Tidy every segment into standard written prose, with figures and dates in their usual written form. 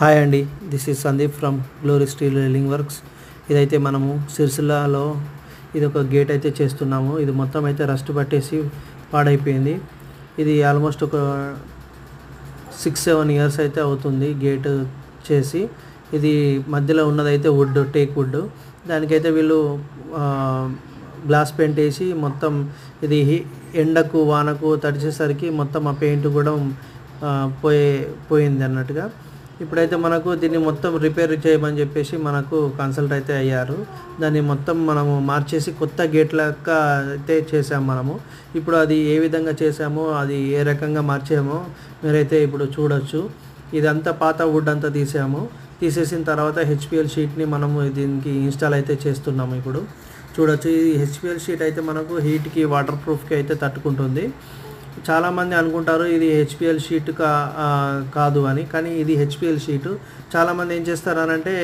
Hi అండి, this is Sandeep from glory steel railing works. ఇదైతే మనము సిరిసిల్లాలో ఇది ఒక గేట్ అయితే చేస్తున్నాము. ఇది మొత్తం అయితే రస్ట్ పట్టేసి పాడైపోయింది. ఇది ఆల్మోస్ట్ ఒక 6-7 ఇయర్స్ అయితే అవుతుంది గేట్ చేసి. ఇది మధ్యలో ఉన్నదైతే వుడ్, టేక్ వుడ్. దానికైతే వీళ్ళు గ్లాస్ పెయింట్ వేసి మొత్తం ఇది ఎండకు వానకు తడిచేసరికి మొత్తం ఆ పెయింట్ కూడా పోయింది అన్నట్టుగా. ఇప్పుడైతే మనకు దీన్ని మొత్తం రిపేర్ చేయమని చెప్పేసి మనకు కన్సల్ట్ అయితే అయ్యారు. దాన్ని మొత్తం మనము మార్చేసి కొత్త గేట్ లెక్క అయితే చేసాము మనము. ఇప్పుడు అది ఏ విధంగా చేసామో, అది ఏ రకంగా మార్చామో మీరైతే ఇప్పుడు చూడొచ్చు. ఇదంతా పాత వుడ్ అంతా తీసేసిన తర్వాత హెచ్పిఎల్ షీట్ని మనము దీనికి ఇన్స్టాల్ అయితే చేస్తున్నాము. ఇప్పుడు చూడొచ్చు, ఈ హెచ్పిఎల్ షీట్ అయితే మనకు హీట్కి, వాటర్ ప్రూఫ్కి అయితే తట్టుకుంటుంది. చాలామంది అనుకుంటారు ఇది హెచ్పిఎల్ షీట్ కాదు అని, కానీ ఇది హెచ్పిఎల్ షీటు. చాలామంది ఏం చేస్తారనంటే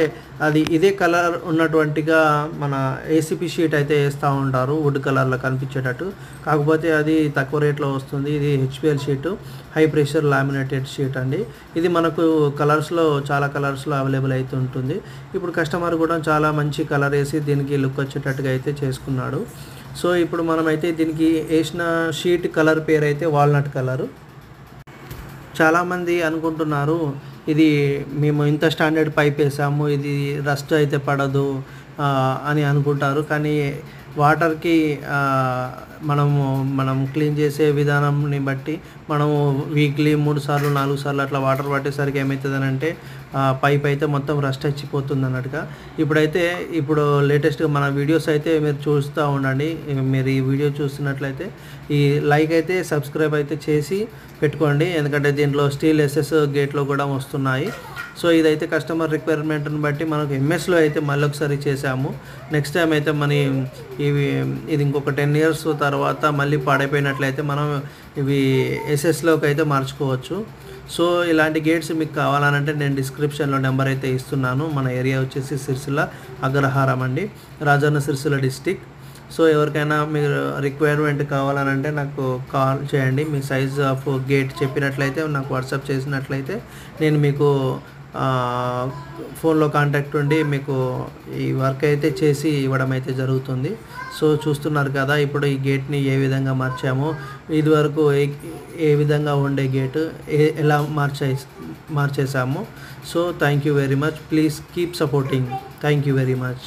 అది ఇదే కలర్ ఉన్నటువంటిగా మన ఏసీపీ షీట్ అయితే వేస్తూ ఉంటారు, వుడ్ కలర్లో కనిపించేటట్టు. కాకపోతే అది తక్కువ రేట్లో వస్తుంది. ఇది HPL sheet, high pressure laminated sheet అండి. ఇది మనకు కలర్స్లో, చాలా కలర్స్లో అవైలబుల్ అయితే ఉంటుంది. ఇప్పుడు కస్టమర్ కూడా చాలా మంచి కలర్ వేసి దీనికి లుక్ వచ్చేటట్టుగా అయితే చేసుకున్నాడు. సో ఇప్పుడు మనమైతే దీనికి వేసిన షీట్ కలర్ పేరు అయితే వాల్నట్ కలరు. చాలామంది అనుకుంటున్నారు ఇది మేము ఇంత స్టాండర్డ్ పైప్ వేసాము, ఇది రస్ట్ అయితే పడదు అని అనుకుంటారు. కానీ వాటర్కి మనం క్లీన్ చేసే విధానంని బట్టి మనము వీక్లీ 3 సార్లు 4 సార్లు అట్లా వాటర్ పట్టేసరికి ఏమవుతుందని అంటే పైప్ అయితే మొత్తం రస్ట్ వచ్చిపోతుంది అన్నట్టుగా. ఇప్పుడు లేటెస్ట్గా మన వీడియోస్ అయితే మీరు చూస్తూ ఉండండి. మీరు ఈ వీడియో చూస్తున్నట్లయితే ఈ లైక్ అయితే సబ్స్క్రైబ్ అయితే చేసి పెట్టుకోండి, ఎందుకంటే దీంట్లో స్టీల్ ఎస్ఎస్ గేట్లో కూడా వస్తున్నాయి. సో ఇదైతే కస్టమర్ రిక్వైర్మెంట్ని బట్టి మనకు ఎంఎస్లో అయితే మళ్ళీ ఒకసారి చేసాము. నెక్స్ట్ టైం అయితే ఇది ఇంకొక 10 ఇయర్స్ తర్వాత మళ్ళీ పాడైపోయినట్లయితే మనం ఇవి ఎస్ఎస్లోకి అయితే మార్చుకోవచ్చు. సో ఇలాంటి గేట్స్ మీకు కావాలనంటే నేను డిస్క్రిప్షన్లో నెంబర్ అయితే ఇస్తున్నాను. మన ఏరియా వచ్చేసి సిరిసిల్ల అగ్రహారం అండి, రాజన్న సిరిసిల్ల డిస్టిక్. సో ఎవరికైనా మీరు రిక్వైర్మెంట్ కావాలనంటే నాకు కాల్ చేయండి. మీ సైజ్ ఆఫ్ గేట్ చెప్పినట్లయితే నాకు వాట్సాప్ చేసినట్లయితే నేను మీకు ఫోన్లో కాంటాక్ట్ ఉండి మీకు ఈ వర్క్ అయితే చేసి ఇవ్వడం అయితే జరుగుతుంది. సో చూస్తున్నారు కదా, ఇప్పుడు ఈ గేట్ని ఏ విధంగా మార్చామో, ఇదివరకు ఏ విధంగా ఉండే గేటు ఎలా మార్చేసాము. So thank you very much. Please keep supporting. Thank you very much.